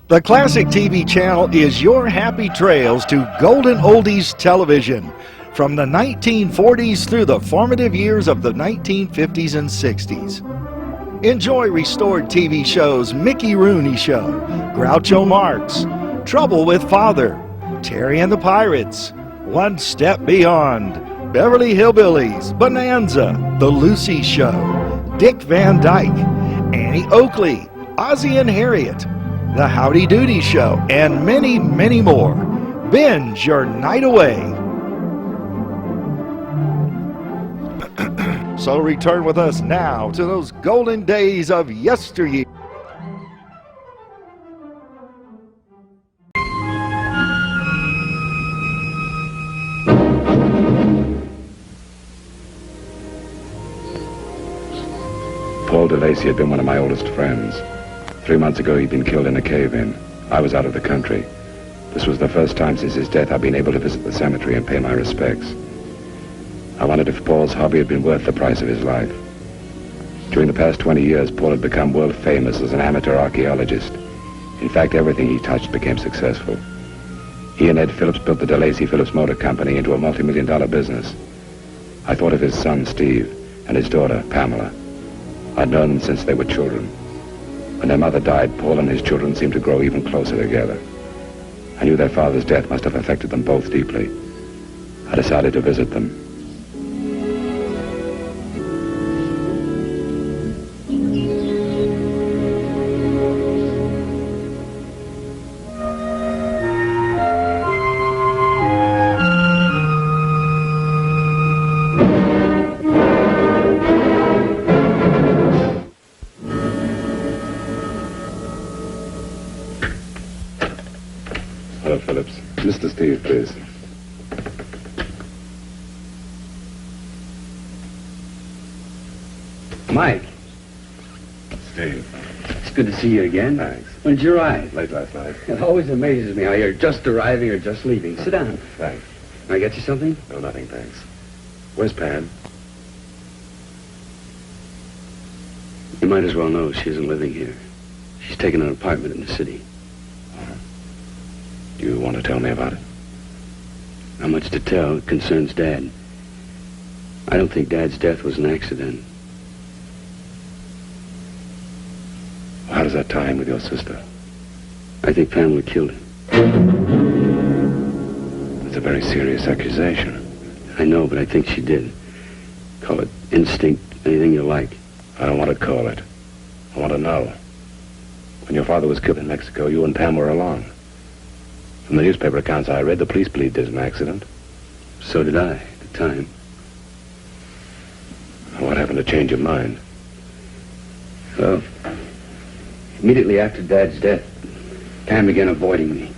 The Classic TV channel is your happy trails to golden oldies television from the 1940s through the formative years of the 1950s and 60s. Enjoy restored TV shows Mickey Rooney Show, Groucho Marx, Trouble with Father, Terry and the Pirates, One Step Beyond, Beverly Hillbillies, Bonanza, The Lucy Show, Dick Van Dyke, Annie Oakley, Ozzie and Harriet, The Howdy Doody Show, and many, many more. Binge your night away. So return with us now to those golden days of yesteryear. Paul DeLacy had been one of my oldest friends. 3 months ago, he'd been killed in a cave-in. I was out of the country. This was the first time since his death I'd been able to visit the cemetery and pay my respects. I wondered if Paul's hobby had been worth the price of his life. During the past 20 years, Paul had become world famous as an amateur archaeologist. In fact, everything he touched became successful. He and Ed Phillips built the DeLacy Phillips Motor Company into a multi-million-dollar business. I thought of his son, Steve, and his daughter, Pamela. I'd known them since they were children. When their mother died, Paul and his children seemed to grow even closer together. I knew their father's death must have affected them both deeply. I decided to visit them. Hello, Phillips. Mr. Steve, please. Mike. Steve. It's good to see you again. Thanks. When did you arrive? Late last night. It always amazes me how you're just arriving or just leaving. Sit down. Thanks. Can I get you something? No, nothing, thanks. Where's Pam? You might as well know she isn't living here. She's taken an apartment in the city. Do you want to tell me about it? Not much to tell. It concerns Dad. I don't think Dad's death was an accident. How does that tie in with your sister? I think Pamela killed him. It's a very serious accusation. I know, but I think she did. Call it instinct, anything you like. I don't want to call it. I want to know. When your father was killed in Mexico, you and Pam were along. From the newspaper accounts I read, the police believed it was an accident. So did I, at the time. What happened to change your mind? Well, immediately after Dad's death, Pam began avoiding me.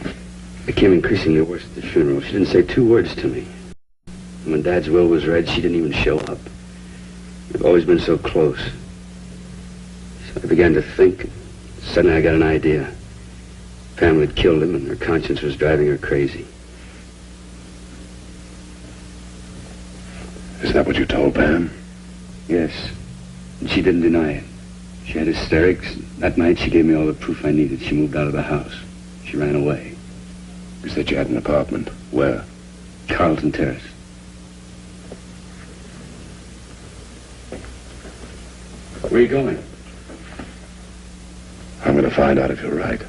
It became increasingly worse at the funeral. She didn't say 2 words to me. And when Dad's will was read, she didn't even show up. We've always been so close. So I began to think. Suddenly I got an idea. Pam had killed him, and her conscience was driving her crazy. Is that what you told Pam? Yes, and she didn't deny it. She had hysterics. That night she gave me all the proof I needed. She moved out of the house. She ran away. You said you had an apartment. Where? Carlton Terrace. Where are you going? I'm going to find out if you're right.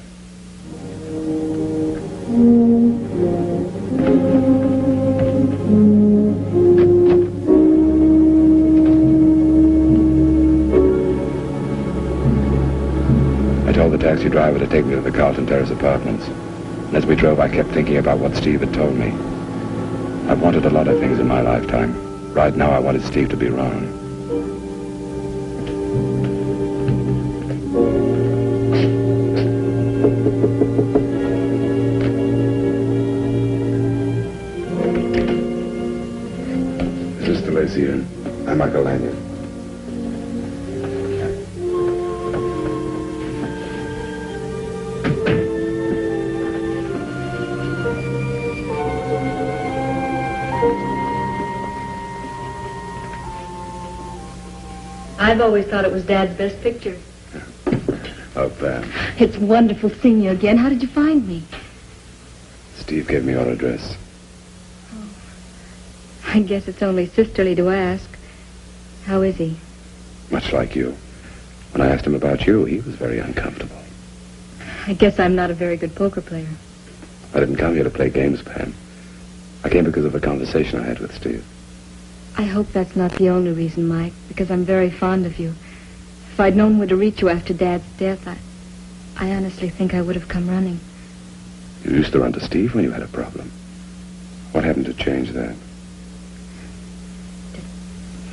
I told the taxi driver to take me to the Carlton Terrace apartments. And as we drove, I kept thinking about what Steve had told me. I've wanted a lot of things in my lifetime. Right now, I wanted Steve to be wrong. Is this DeLacy in? I'm Michael Lanyard. I've always thought it was Dad's best picture. Oh, Pam. It's wonderful seeing you again. How did you find me? Steve gave me your address. Oh, I guess it's only sisterly to ask. How is he? Much like you. When I asked him about you, he was very uncomfortable. I guess I'm not a very good poker player. I didn't come here to play games, Pam. I came because of a conversation I had with Steve. I hope that's not the only reason, Mike, because I'm very fond of you. If I'd known where to reach you after Dad's death, I honestly think I would have come running. You used to run to Steve when you had a problem. What happened to change that?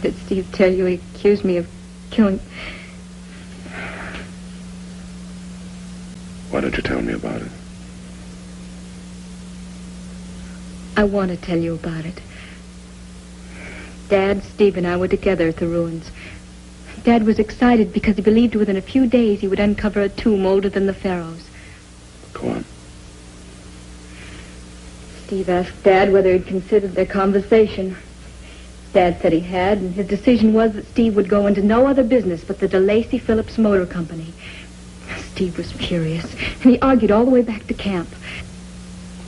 Did Steve tell you he accused me of killing... Why don't you tell me about it? I want to tell you about it. Dad, Steve, and I were together at the ruins. Dad was excited because he believed within a few days he would uncover a tomb older than the pharaohs. Go on. Steve asked Dad whether he'd considered their conversation. Dad said he had, and his decision was that Steve would go into no other business but the DeLacy Phillips Motor Company. Steve was furious, and he argued all the way back to camp.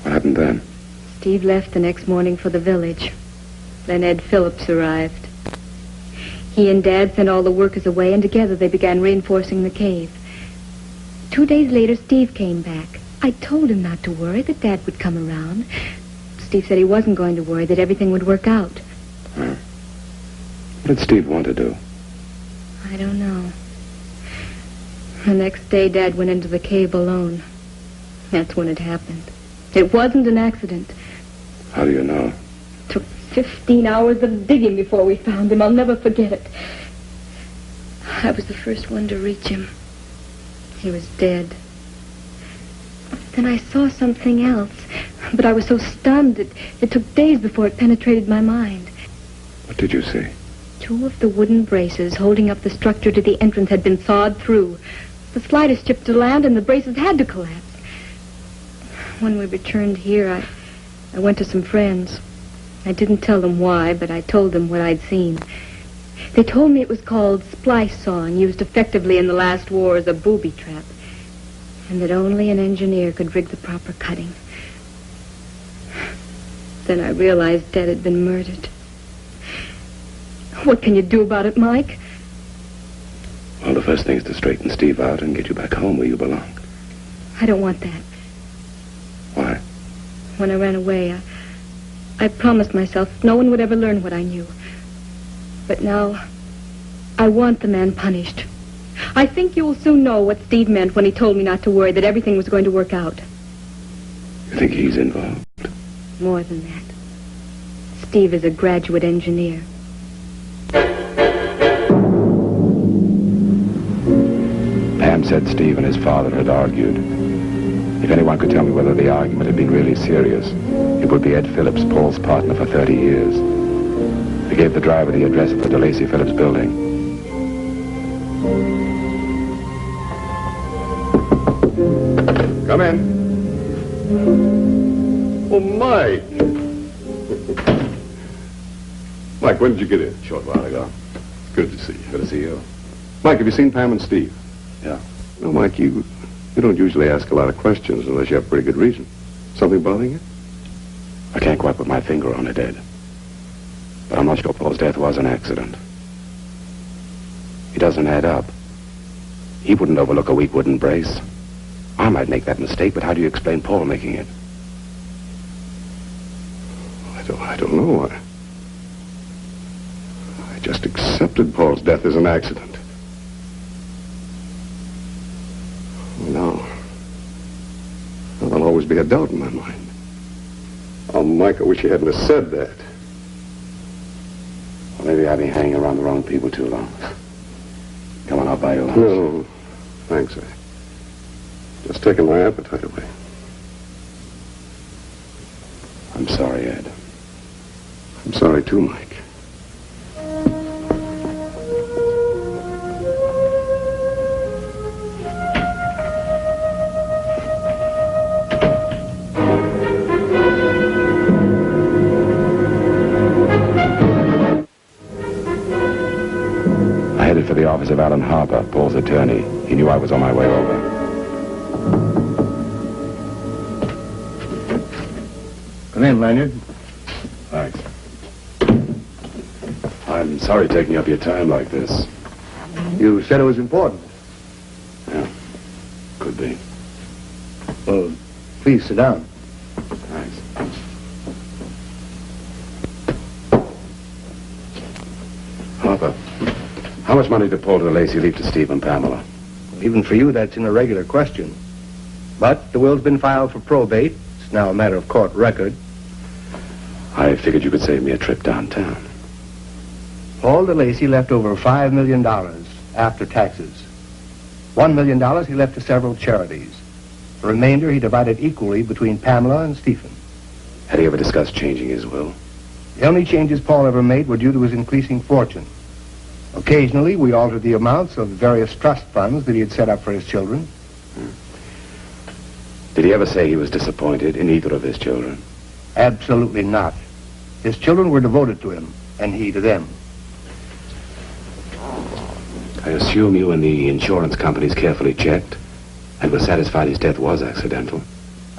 What happened then? Steve left the next morning for the village. Then Ed Phillips arrived. He and Dad sent all the workers away, and together they began reinforcing the cave. 2 days later, Steve came back. I told him not to worry, that Dad would come around. Steve said he wasn't going to worry, that everything would work out. What did Steve want to do? I don't know. The next day, Dad went into the cave alone. That's when it happened. It wasn't an accident. How do you know? It took 15 hours of digging before we found him. I'll never forget it. I was the first one to reach him. He was dead. Then I saw something else, but I was so stunned it took days before it penetrated my mind. What did you see? 2 of the wooden braces holding up the structure to the entrance had been sawed through. The slightest chip to land and the braces had to collapse. When we returned here, I went to some friends. I didn't tell them why, but I told them what I'd seen. They told me it was called splice sawing, used effectively in the last war as a booby trap, and that only an engineer could rig the proper cutting. Then I realized Dad had been murdered. What can you do about it, Mike? Well, the first thing is to straighten Steve out and get you back home where you belong. I don't want that. Why? When I ran away, I promised myself no one would ever learn what I knew. But now, I want the man punished. I think you will soon know what Steve meant when he told me not to worry, that everything was going to work out. You think he's involved? More than that. Steve is a graduate engineer. Pam said Steve and his father had argued. If anyone could tell me whether the argument had been really serious, it would be Ed Phillips, Paul's partner for 30 years. He gave the driver the address of the DeLacy Phillips building. Come in. Oh, Mike. Mike, when did you get in? A short while ago. Good to see you. Good to see you. Mike, have you seen Pam and Steve? Yeah. No, Mike, you don't usually ask a lot of questions unless you have pretty good reason. Something bothering you? I can't quite put my finger on it, Ed. But I'm not sure Paul's death was an accident. It doesn't add up. He wouldn't overlook a weak wooden brace. I might make that mistake, but how do you explain Paul making it? I don't know. I just accepted Paul's death as an accident. Now, there'll always be a doubt in my mind. Oh, Mike, I wish you hadn't have said that. Well, maybe I've been hanging around the wrong people too long. Come on, I'll buy you lunch. No, thanks. I just taken my appetite away. I'm sorry, Ed. I'm sorry, too, Mike. I headed for the office of Alan Harper, Paul's attorney. He knew I was on my way over. Come in, Lanyard. Thanks. I'm sorry taking up your time like this. You said it was important. Yeah, could be. Well, please sit down. Thanks. Harper, how much money did Paul DeLacy leave to Steve and Pamela? Even for you, that's an irregular question. But the will's been filed for probate. It's now a matter of court record. I figured you could save me a trip downtown. Paul DeLacy left over $5 million after taxes. $1 million he left to several charities. The remainder he divided equally between Pamela and Stephen. Had he ever discussed changing his will? The only changes Paul ever made were due to his increasing fortune. Occasionally, we altered the amounts of various trust funds that he had set up for his children. Did he ever say he was disappointed in either of his children? Absolutely not. His children were devoted to him, and he to them. I assume you and the insurance companies carefully checked and were satisfied his death was accidental.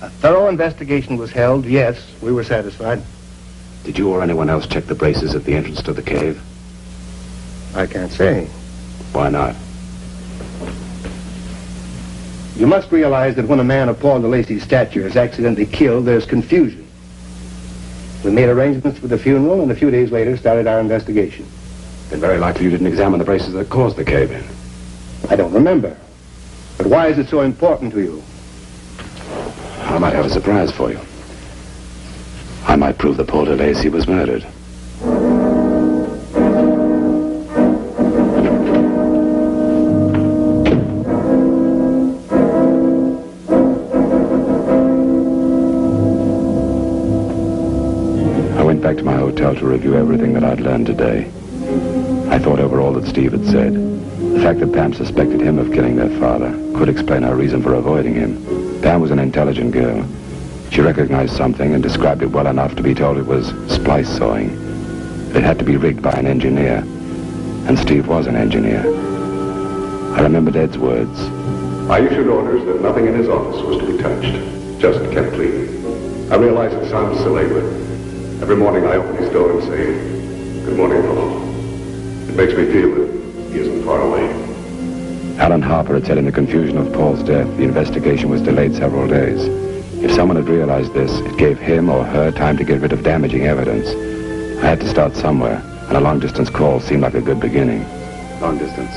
A thorough investigation was held. Yes, we were satisfied. Did you or anyone else check the braces at the entrance to the cave? I can't say. Why not? You must realize that when a man of Paul DeLacy's stature is accidentally killed, there's confusion. We made arrangements for the funeral, and a few days later started our investigation. Then very likely you didn't examine the braces that caused the cave-in. I don't remember. But why is it so important to you? I might have a surprise for you. I might prove that Paul DeLacy was murdered. I went back to my hotel to review everything that I'd learned today. I thought over all that Steve had said. The fact that Pam suspected him of killing their father could explain her reason for avoiding him. Pam was an intelligent girl. She recognized something and described it well enough to be told it was splice sawing. It had to be rigged by an engineer, and Steve was an engineer. I remembered Ed's words. I issued orders that nothing in his office was to be touched, just kept clean. I realize it sounds silly, but every morning I open his door and say, "Good morning, Paul." It makes me feel that he isn't far away. Alan Harper had said in the confusion of Paul's death, the investigation was delayed several days. If someone had realized this, it gave him or her time to get rid of damaging evidence. I had to start somewhere, and a long-distance call seemed like a good beginning. Long distance.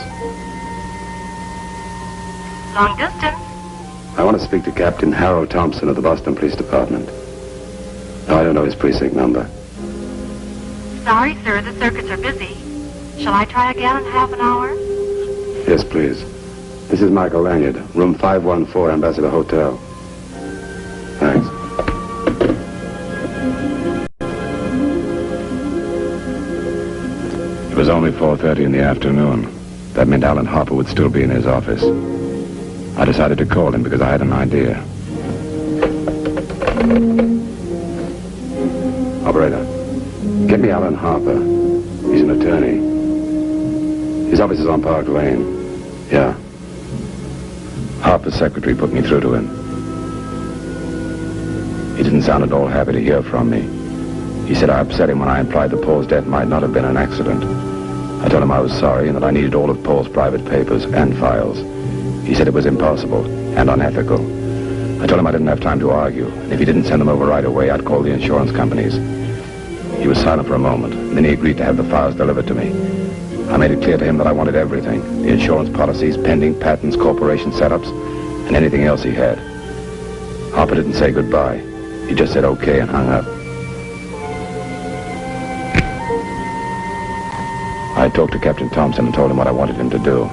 Long distance? I want to speak to Captain Harold Thompson of the Boston Police Department. No, I don't know his precinct number. Sorry, sir, the circuits are busy. Shall I try again in half an hour? Yes, please. This is Michael Lanyard, room 514, Ambassador Hotel. Thanks. It was only 4:30 in the afternoon. That meant Alan Harper would still be in his office. I decided to call him because I had an idea. Operator, get me Alan Harper. He's an attorney. His office is on Park Lane. Yeah. Harper's secretary put me through to him. He didn't sound at all happy to hear from me. He said I upset him when I implied that Paul's death might not have been an accident. I told him I was sorry and that I needed all of Paul's private papers and files. He said it was impossible and unethical. I told him I didn't have time to argue, and if he didn't send them over right away, I'd call the insurance companies. He was silent for a moment, and then he agreed to have the files delivered to me. I made it clear to him that I wanted everything, the insurance policies, pending patents, corporation setups, and anything else he had. Harper didn't say goodbye. He just said okay and hung up. I talked to Captain Thompson and told him what I wanted him to do.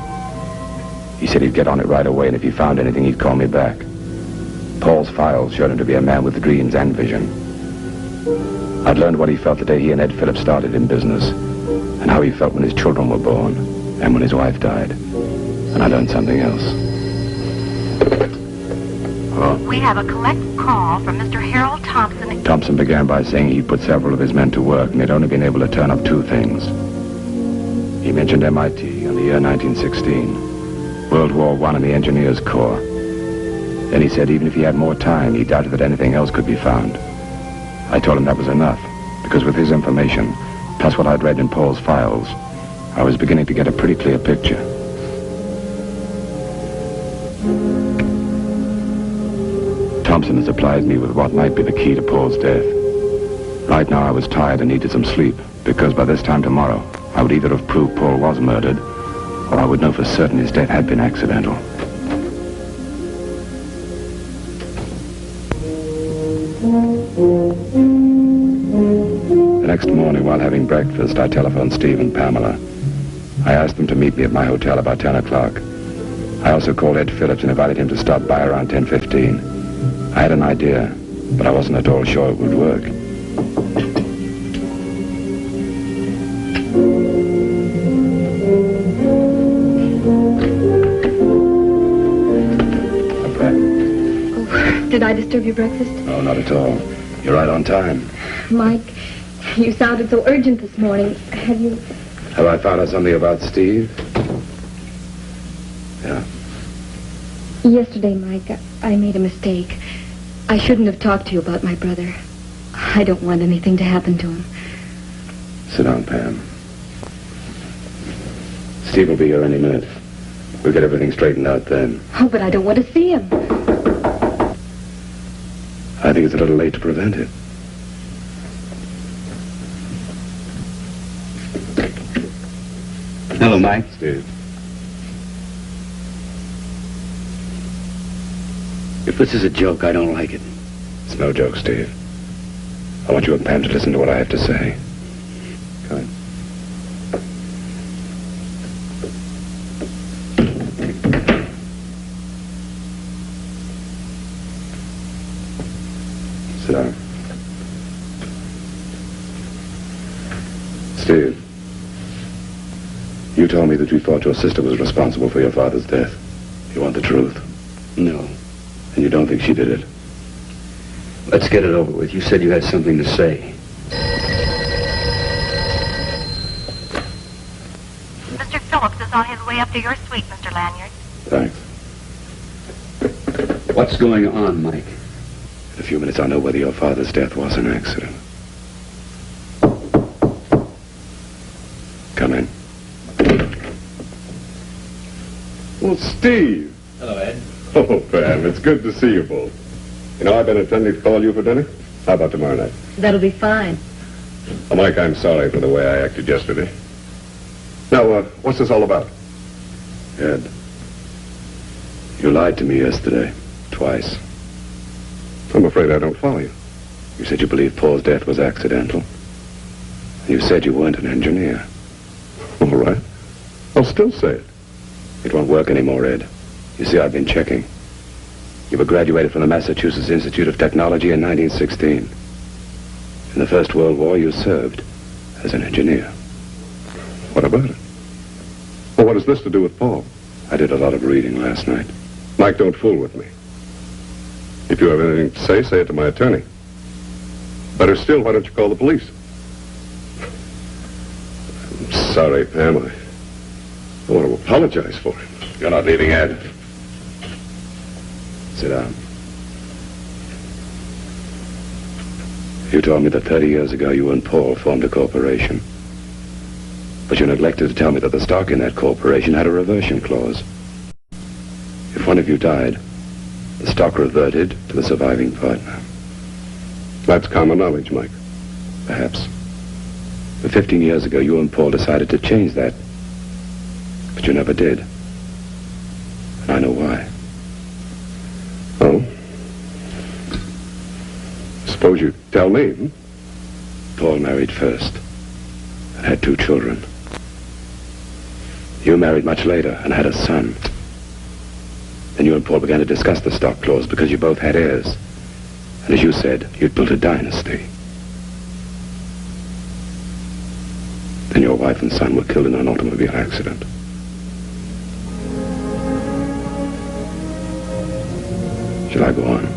He said he'd get on it right away, and if he found anything, he'd call me back. Paul's files showed him to be a man with dreams and vision. I'd learned what he felt the day he and Ed Phillips started in business, and how he felt when his children were born, and when his wife died. And I learned something else. Hello? We have a collect call from Mr. Harold Thompson. Thompson began by saying he put several of his men to work, and they'd only been able to turn up two things. He mentioned MIT in the year 1916. World War I in the Engineers Corps. Then he said even if he had more time, he doubted that anything else could be found. I told him that was enough, because with his information, plus what I'd read in Paul's files, I was beginning to get a pretty clear picture. Thompson has supplied me with what might be the key to Paul's death. Right now I was tired and needed some sleep, because by this time tomorrow, I would either have proved Paul was murdered, or I would know for certain his death had been accidental. The next morning, while having breakfast, I telephoned Steve and Pamela. I asked them to meet me at my hotel about 10 o'clock. I also called Ed Phillips and invited him to stop by around 10:15. I had an idea, but I wasn't at all sure it would work. Did I disturb your breakfast? No, not at all. You're right on time. Mike, you sounded so urgent this morning. Have I found out something about Steve? Yeah. Yesterday, Mike, I made a mistake. I shouldn't have talked to you about my brother. I don't want anything to happen to him. Sit down, Pam. Steve will be here any minute. We'll get everything straightened out then. Oh, but I don't want to see him. I think it's a little late to prevent it. Hello, Mike. Steve. If this is a joke, I don't like it. It's no joke, Steve. I want you and Pam to listen to what I have to say. Go ahead. Sit down. Steve, you told me that you thought your sister was responsible for your father's death. You want the truth? No. And you don't think she did it? Let's get it over with. You said you had something to say. Mr. Phillips is on his way up to your suite, Mr. Lanyard. Thanks. What's going on, Mike? In a few minutes I'll know whether your father's death was an accident. Come in. Well, Steve. Hello, Ed. Oh, Pam, it's good to see you both. You know, I've been intending to call you for dinner. How about tomorrow night? That'll be fine. Oh, Mike, I'm sorry for the way I acted yesterday. Now, what's this all about? Ed, you lied to me yesterday. Twice. I'm afraid I don't follow you. You said you believed Paul's death was accidental. You said you weren't an engineer. All right. I'll still say it. It won't work anymore, Ed. You see, I've been checking. You were graduated from the Massachusetts Institute of Technology in 1916. In the First World War, you served as an engineer. What about it? Well, what has this to do with Paul? I did a lot of reading last night. Mike, don't fool with me. If you have anything to say it to my attorney. Better still, why don't you call the police? I'm sorry, Pam. I want to apologize for it. You're not leaving, Ed. Sit down. You told me that 30 years ago you and Paul formed a corporation. But you neglected to tell me that the stock in that corporation had a reversion clause. If one of you died, the stock reverted to the surviving partner. That's common knowledge, Mike. Perhaps. But 15 years ago, you and Paul decided to change that. But you never did. And I know why. Oh? Suppose you tell me, hmm? Paul married first and had 2 children. You married much later and had a son. Then you and Paul began to discuss the stock clause because you both had heirs. And as you said, you'd built a dynasty. Then your wife and son were killed in an automobile accident. Shall I go on?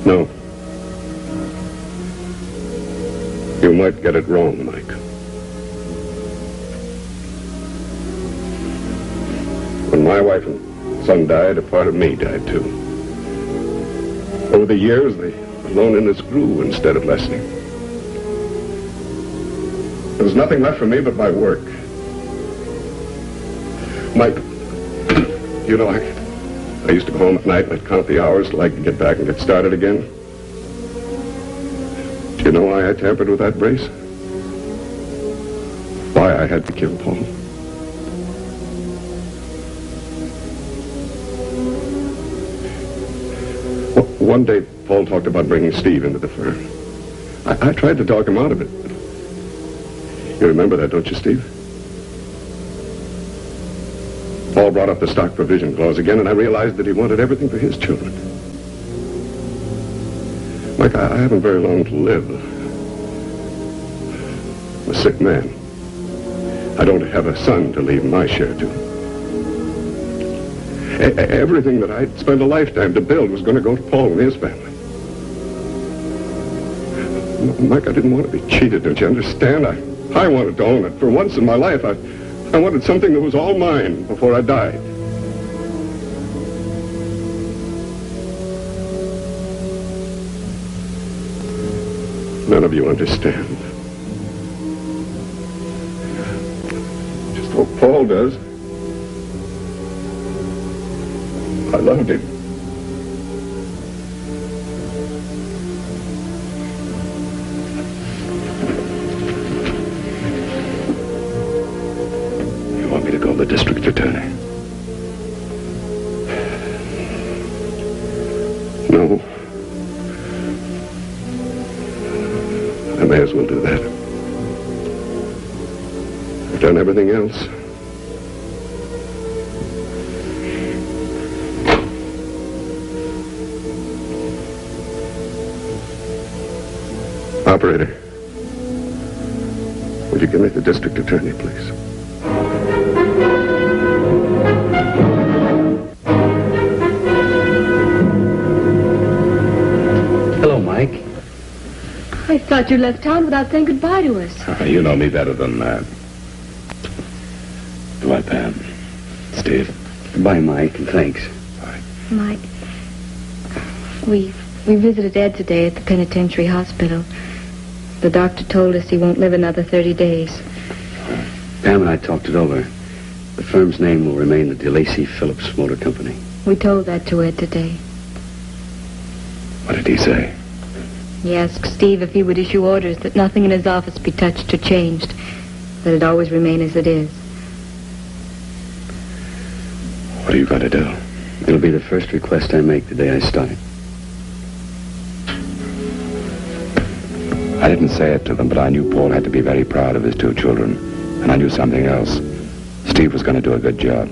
No. You might get it wrong, Mike. When my wife and son died, a part of me died too. Over the years, the loneliness grew instead of lessening. There was nothing left for me but my work. Mike, you know, I used to go home at night and I'd count the hours till I could get back and get started again. Do you know why I tampered with that brace? Why I had to kill Paul? Well, one day, Paul talked about bringing Steve into the firm. I tried to talk him out of it. You remember that, don't you, Steve? Paul brought up the stock provision clause again, and I realized that he wanted everything for his children. Mike, I haven't very long to live. I'm a sick man. I don't have a son to leave my share to. Everything that I'd spent a lifetime to build was going to go to Paul and his family. Mike, I didn't want to be cheated, don't you understand? I wanted to own it. For once in my life, I wanted something that was all mine before I died. None of you understand. Just what Paul does. I loved him. The district attorney. No. I may as well do that. I've done everything else. Operator, would you give me the district attorney, please? I thought you left town without saying goodbye to us. You know me better than that. Goodbye, Pam. Steve. Goodbye, Mike, and thanks. Bye. Mike, we visited Ed today at the penitentiary hospital. The doctor told us he won't live another 30 days. Pam and I talked it over. The firm's name will remain the DeLacy Phillips Motor Company. We told that to Ed today. What did he say? He asked Steve if he would issue orders that nothing in his office be touched or changed, that it always remain as it is. What are you going to do? It'll be the first request I make the day I start. I didn't say it to them, but I knew Paul had to be very proud of his two children. And I knew something else. Steve was going to do a good job.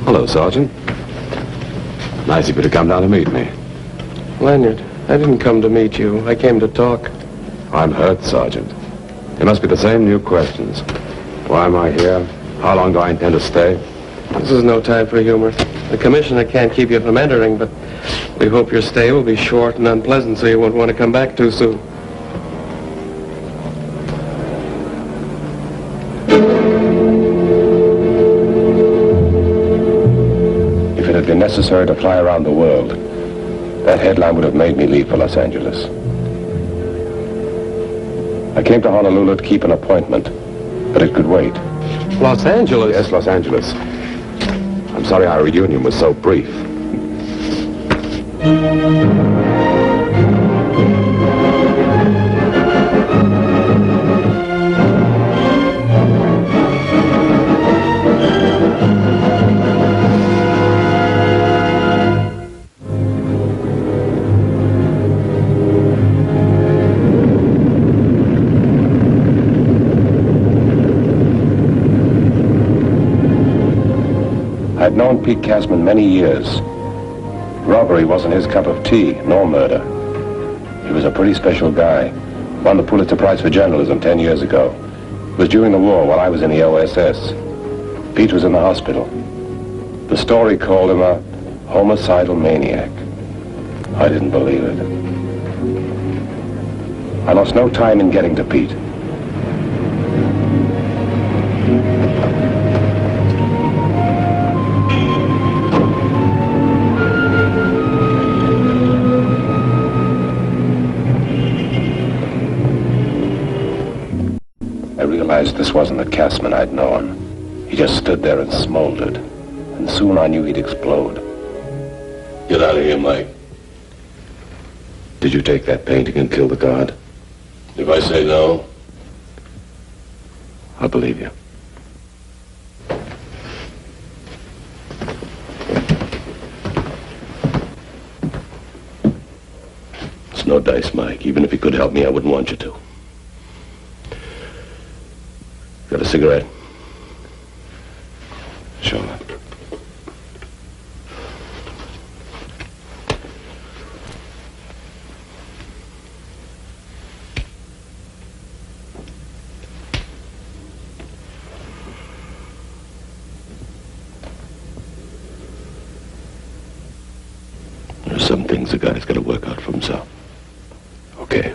Hello, Sergeant. Nice of you to come down to meet me. Lanyard, I didn't come to meet you. I came to talk. I'm hurt, Sergeant. It must be the same new questions. Why am I here? How long do I intend to stay? This is no time for humor. The commissioner can't keep you from entering, but we hope your stay will be short and unpleasant so you won't want to come back too soon. been necessary to fly around the world, that headline would have made me leave for Los Angeles. I came to Honolulu to keep an appointment, but it could wait. Los Angeles? Yes, Los Angeles. I'm sorry our reunion was so brief. I'd known Pete Caseman many years. Robbery wasn't his cup of tea, nor murder. He was a pretty special guy. Won the Pulitzer Prize for Journalism 10 years ago. It was during the war while I was in the OSS. Pete was in the hospital. The story called him a homicidal maniac. I didn't believe it. I lost no time in getting to Pete. This wasn't the Caseman I'd known. He just stood there and smoldered. And soon I knew he'd explode. Get out of here, Mike. Did you take that painting and kill the guard? If I say no, I'll believe you. it's no dice, Mike. Even if you could help me, I wouldn't want you to. Got a cigarette? Sure. There are some things a guy's got to work out for himself. Okay.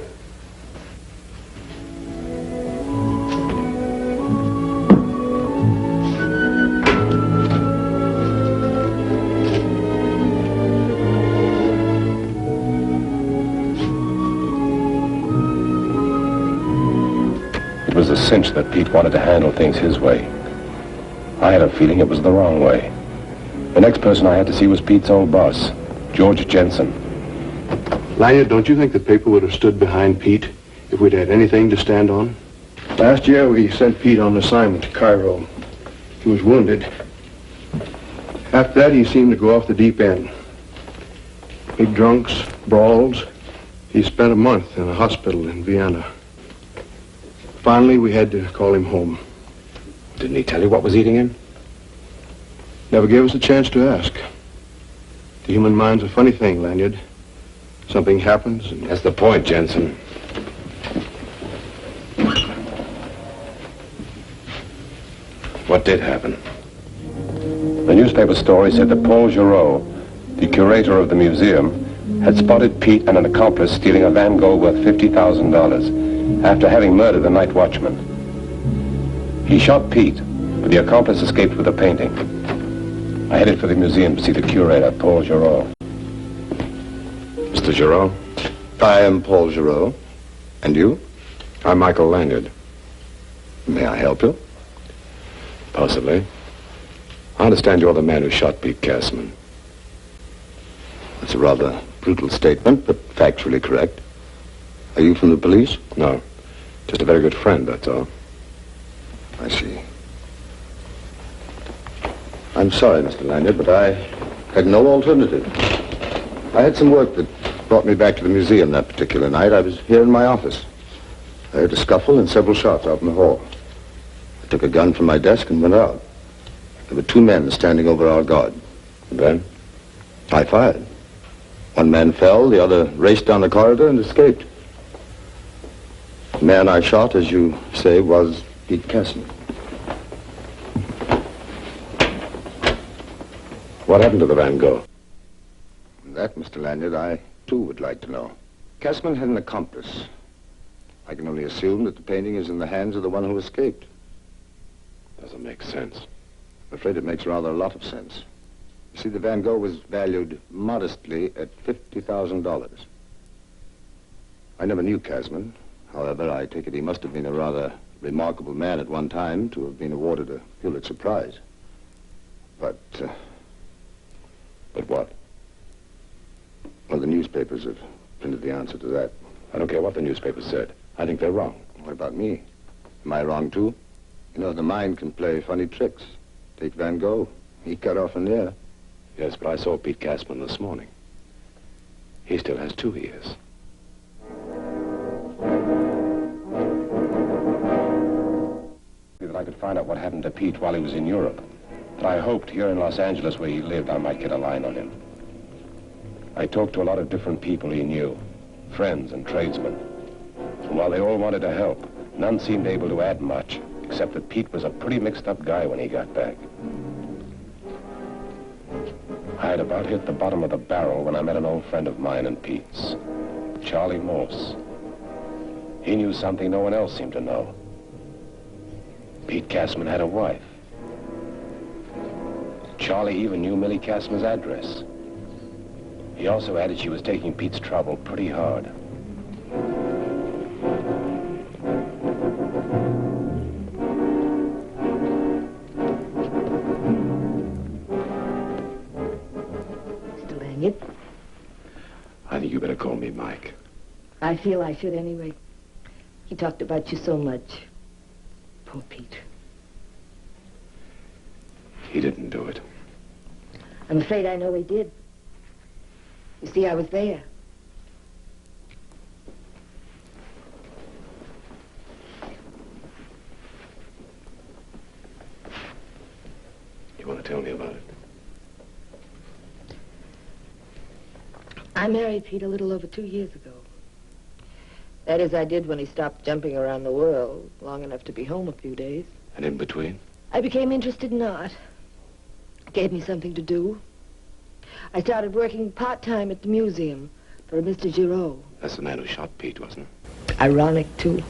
It was a cinch that Pete wanted to handle things his way. I had a feeling it was the wrong way. The next person I had to see was Pete's old boss, George Jensen. Lanyard, don't you think the paper would have stood behind Pete if we'd had anything to stand on? Last year, we sent Pete on assignment to Cairo. He was wounded. After that, he seemed to go off the deep end. Big drunks, brawls. He spent a month in a hospital in Vienna. Finally, we had to call him home. Didn't he tell you what was eating him? Never gave us a chance to ask. The human mind's a funny thing, Lanyard. Something happens and... That's the point, Jensen. What did happen? The newspaper story said that Paul Giraud, the curator of the museum, had spotted Pete and an accomplice stealing a Van Gogh worth $50,000 after having murdered the night watchman. He shot Pete, but the accomplice escaped with the painting. I headed for the museum to see the curator, Paul Giraud. Mr. Giraud? I am Paul Giraud. And you? I'm Michael Lanyard. May I help you? Possibly. I understand you're the man who shot Pete Caseman. That's a rather brutal statement, but factually correct. Are you from the police? No. Just a very good friend, that's all. I see. I'm sorry, Mr. Lanyard, but I had no alternative. I had some work that brought me back to the museum that particular night. I was here in my office. I heard a scuffle and several shots out in the hall. I took a gun from my desk and went out. There were two men standing over our guard. And then? I fired. One man fell, the other raced down the corridor and escaped. The man I shot, as you say, was Pete Caseman. What happened to the Van Gogh? That, Mr. Lanyard, I, too, would like to know. Caseman had an accomplice. I can only assume that the painting is in the hands of the one who escaped. Doesn't make sense. I'm afraid it makes rather a lot of sense. You see, the Van Gogh was valued modestly at $50,000. I never knew Caseman. However, I take it he must have been a rather remarkable man at one time to have been awarded a Pulitzer Prize. But what? Well, the newspapers have printed the answer to that. I don't care what the newspapers said. I think they're wrong. What about me? Am I wrong, too? You know, the mind can play funny tricks. Take Van Gogh. He cut off an ear. Yes, but I saw Pete Caseman this morning. He still has 2 ears. That I could find out what happened to Pete while he was in Europe. But I hoped here in Los Angeles where he lived I might get a line on him. I talked to a lot of different people he knew, friends and tradesmen. And while they all wanted to help, none seemed able to add much, except that Pete was a pretty mixed-up guy when he got back. I had about hit the bottom of the barrel when I met an old friend of mine and Pete's, Charlie Morse. He knew something no one else seemed to know. Pete Caseman had a wife. Charlie even knew Millie Caseman's address. He also added she was taking Pete's trouble pretty hard. Mr. Lanyard? I think you better call me Mike. I feel I should anyway. He talked about you so much. Poor Pete. He didn't do it. I'm afraid I know he did. You see, I was there. You want to tell me about it? I married Pete a little over 2 years ago. That is, I did when he stopped jumping around the world long enough to be home a few days. And in between? I became interested in art. It gave me something to do. I started working part-time at the museum for a Mr. Giraud. That's the man who shot Pete, wasn't it? Ironic, too.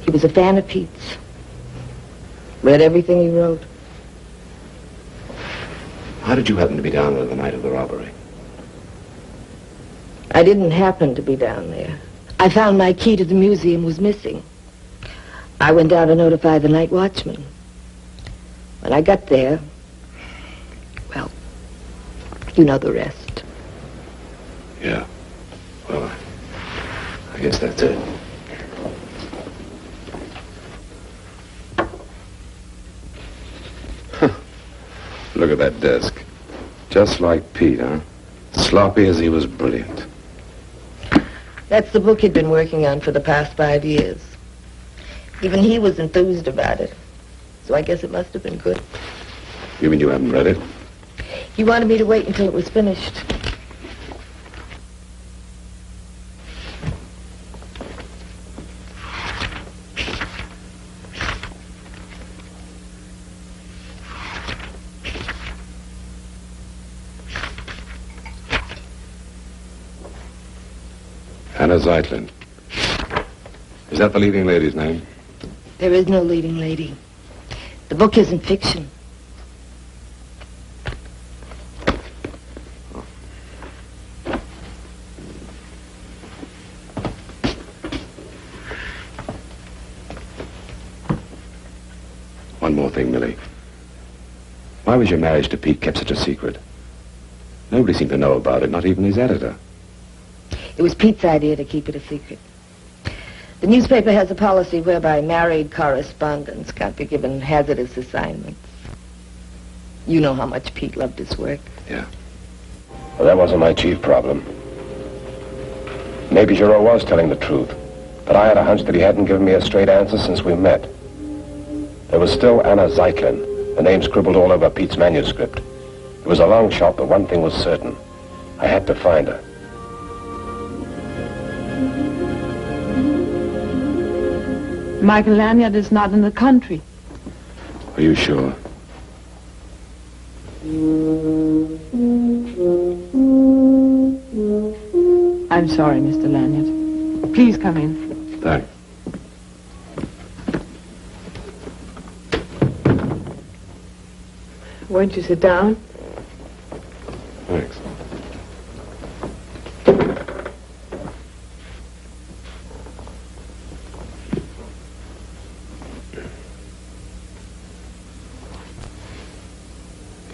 He was a fan of Pete's. Read everything he wrote. How did you happen to be down there the night of the robbery? I didn't happen to be down there. I found my key to the museum was missing. I went down to notify the night watchman. When I got there, well, you know the rest. Yeah. Well, I guess that's it. Look at that desk. Just like Pete, huh? Sloppy as he was brilliant. That's the book he'd been working on for the past 5 years. Even he was enthused about it. So I guess it must have been good. You mean you haven't read it? He wanted me to wait until it was finished. Anna Zeitlin. Is that the leading lady's name? There is no leading lady. The book isn't fiction. One more thing, Millie. Why was your marriage to Pete kept such a secret? Nobody seemed to know about it, not even his editor. It was Pete's idea to keep it a secret. The newspaper has a policy whereby married correspondents can't be given hazardous assignments. You know how much Pete loved his work. Yeah. Well, that wasn't my chief problem. Maybe Giraud was telling the truth, but I had a hunch that he hadn't given me a straight answer since we met. There was still Anna Zeitlin, the name scribbled all over Pete's manuscript. It was a long shot, but one thing was certain. I had to find her. Michael Lanyard is not in the country. Are you sure? I'm sorry, Mr. Lanyard. Please come in. Thanks. Won't you sit down?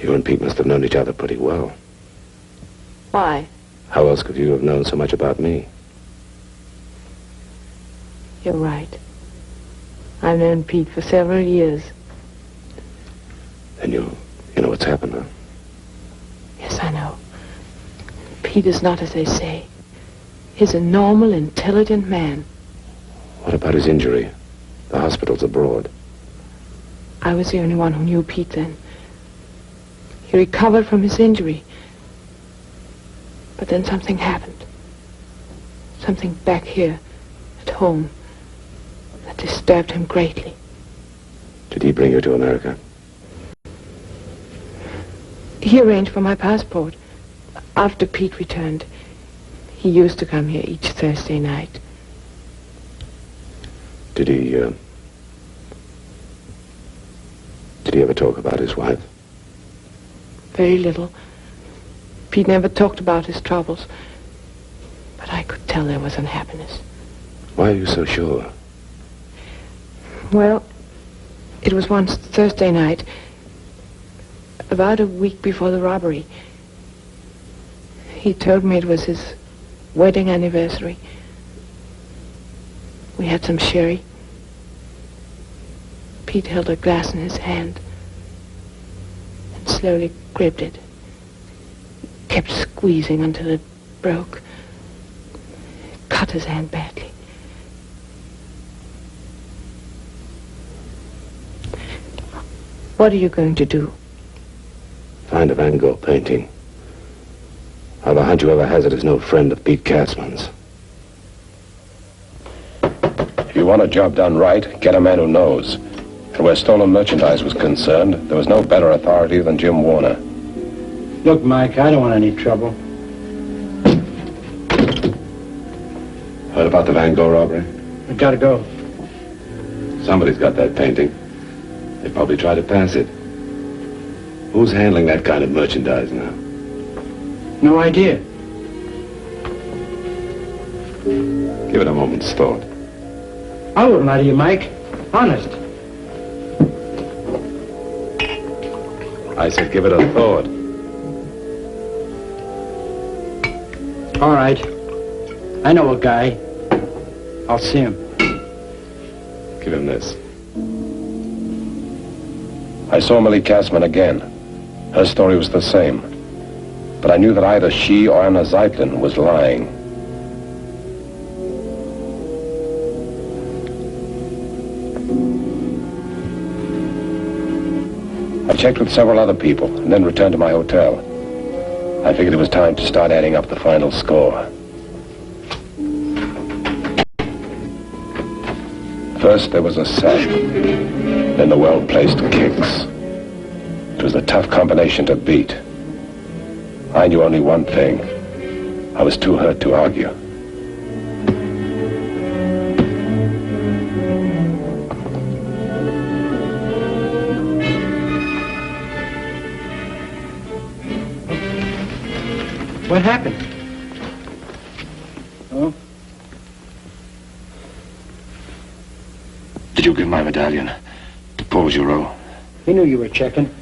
You and Pete must have known each other pretty well. Why? How else could you have known so much about me? You're right. I've known Pete for several years. Then you know what's happened, huh? Yes, I know. Pete is not as they say. He's a normal, intelligent man. What about his injury? The hospital's abroad. I was the only one who knew Pete then. He recovered from his injury. But then something happened. Something back here, at home, that disturbed him greatly. Did he bring you to America? He arranged for my passport. After Pete returned, he used to come here each Thursday night. Did he ever talk about his wife? Very little. Pete never talked about his troubles. But I could tell there was unhappiness. Why are you so sure? Well, it was one Thursday night, about a week before the robbery. He told me it was his wedding anniversary. We had some sherry. Pete held a glass in his hand and slowly gripped it. Kept squeezing until it broke. It cut his hand badly. What are you going to do? Find a Van Gogh painting. I've a hunch whoever has it is no friend of Pete Caseman's. If you want a job done right, get a man who knows. And where stolen merchandise was concerned, there was no better authority than Jim Warner. Look, Mike, I don't want any trouble. Heard about the Van Gogh robbery? I gotta go. Somebody's got that painting. They probably tried to pass it. Who's handling that kind of merchandise now? No idea. Give it a moment's thought. I wouldn't lie to you, Mike. Honest. I said give it a thought. All right. I know a guy. I'll see him. Give him this. I saw Millie Caseman again. Her story was the same. But I knew that either she or Anna Zeitlin was lying. I checked with several other people and then returned to my hotel. I figured it was time to start adding up the final score. First there was a sack, then the well-placed kicks. It was a tough combination to beat. I knew only one thing. I was too hurt to argue. What happened? Oh? Did you give my medallion to Paul Giroux? He knew you were checking.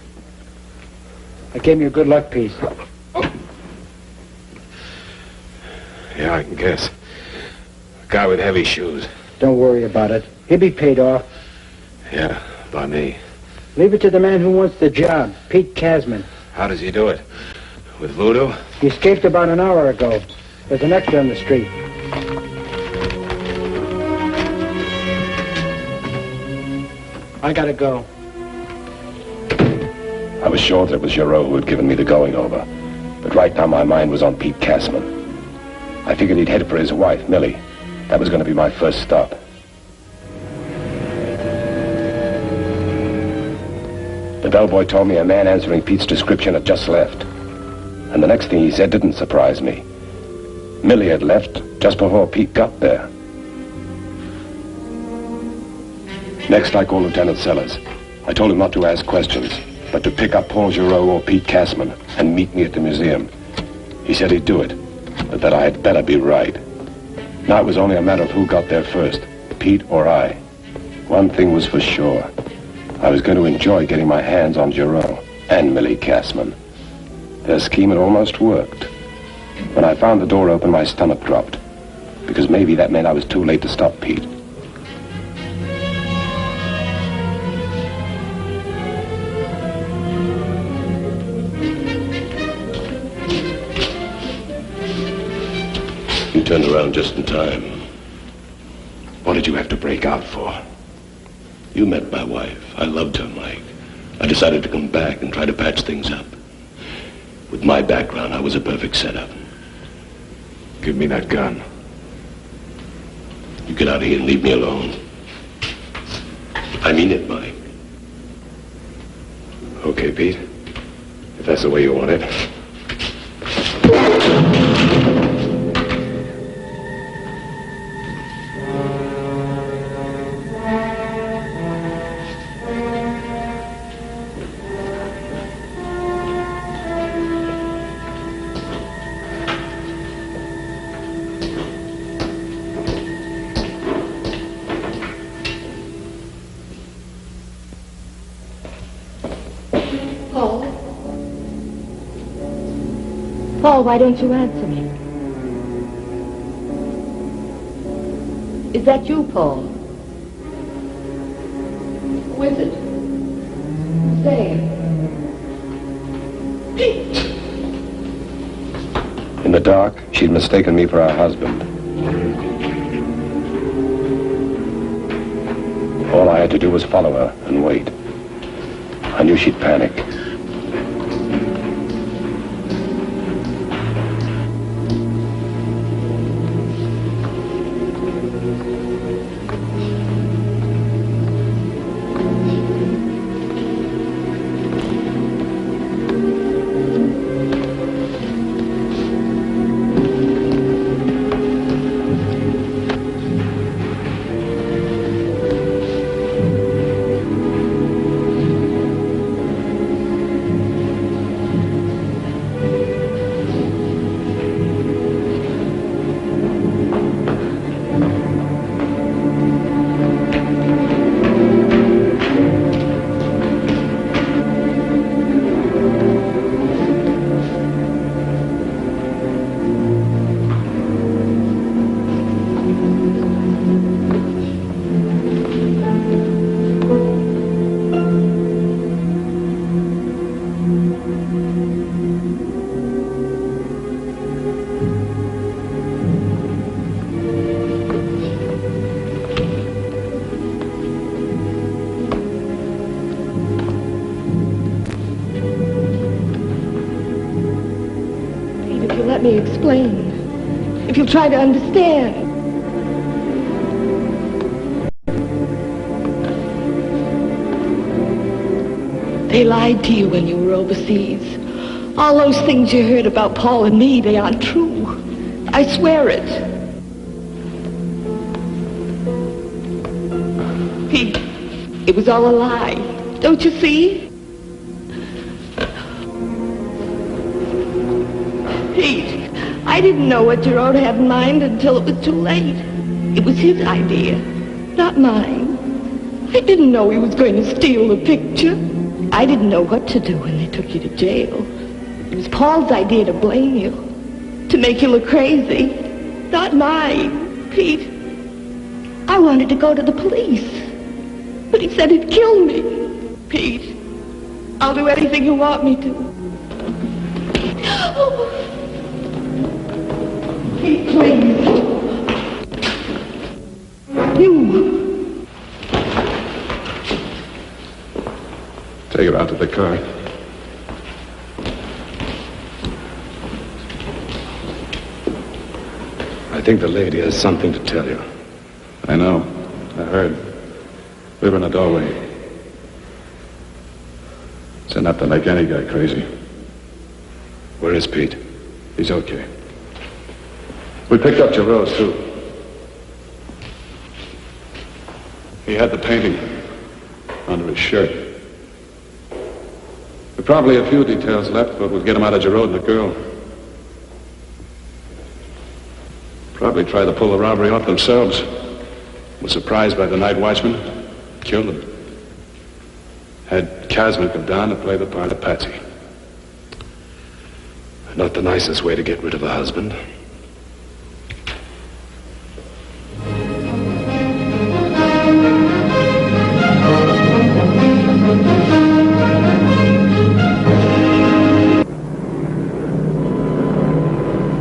I gave you a good luck piece. Yeah, I can guess. A guy with heavy shoes. Don't worry about it. He'll be paid off. Yeah, by me. Leave it to the man who wants the job, Pete Caseman. How does he do it? With voodoo? He escaped about an hour ago. There's an extra on the street. I gotta go. I was sure that it was Giroux who had given me the going over. But right now my mind was on Pete Caseman. I figured he'd head for his wife, Millie. That was going to be my first stop. The bellboy told me a man answering Pete's description had just left. And the next thing he said didn't surprise me. Millie had left just before Pete got there. Next, I called Lieutenant Sellers. I told him not to ask questions, but to pick up Paul Giroux or Pete Caseman and meet me at the museum. He said he'd do it, but that I had better be right. Now it was only a matter of who got there first, Pete or I. One thing was for sure. I was going to enjoy getting my hands on Giroux. and Millie Caseman. Their scheme had almost worked. When I found the door open, my stomach dropped, because maybe that meant I was too late to stop Pete. You turned around just in time. What did you have to break out for? You met my wife. I loved her, Mike. I decided to come back and try to patch things up. With my background, I was a perfect setup. Give me that gun. You get out of here and leave me alone. I mean it, Mike. Okay, Pete. If that's the way you want it. Paul, why don't you answer me? Is that you, Paul? Who is it? Say it. In the dark, she'd mistaken me for her husband. All I had to do was follow her and wait. I knew she'd panic. Let me explain. If you'll try to understand. They lied to you when you were overseas. All those things you heard about Paul and me, they aren't true. I swear it. Pete, it was all a lie. Don't you see? Pete, I didn't know what Gerard had in mind until it was too late. It was his idea, not mine. I didn't know he was going to steal the picture. I didn't know what to do when they took you to jail. It was Paul's idea to blame you, to make you look crazy, not mine. Pete, I wanted to go to the police, but he said he'd kill me. Pete, I'll do anything you want me to. Oh. Pete, please. You. Take her out to the car. I think the lady has something to tell you. I know. I heard. We were in the doorway. It's enough to make any guy crazy. Where is Pete? He's okay. We picked up Gerard's, too. He had the painting under his shirt. There are probably a few details left, but we'll get him out of Gerard and the girl. Probably tried to pull the robbery off themselves. Was surprised by the night watchman. Killed him. Had Caseman come down to play the part of Patsy. Not the nicest way to get rid of a husband.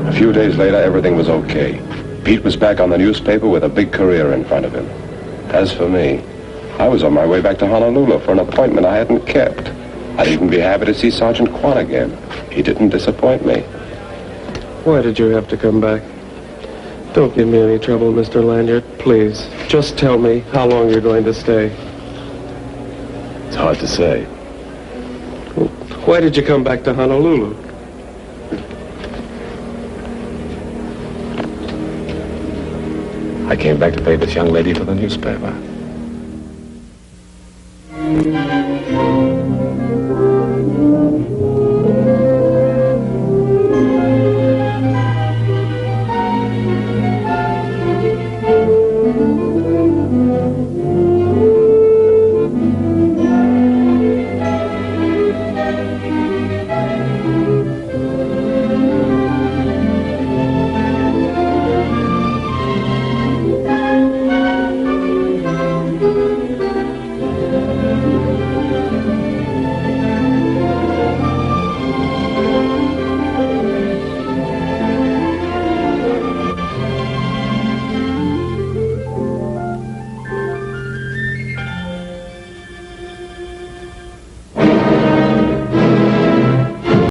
A few days later, everything was okay. Pete was back on the newspaper with a big career in front of him. As for me, I was on my way back to Honolulu for an appointment I hadn't kept. I'd even be happy to see Sergeant Kwan again. He didn't disappoint me. Why did you have to come back? Don't give me any trouble, Mr. Lanyard. Please, just tell me how long you're going to stay. It's hard to say. Why did you come back to Honolulu? I came back to pay this young lady for the newspaper.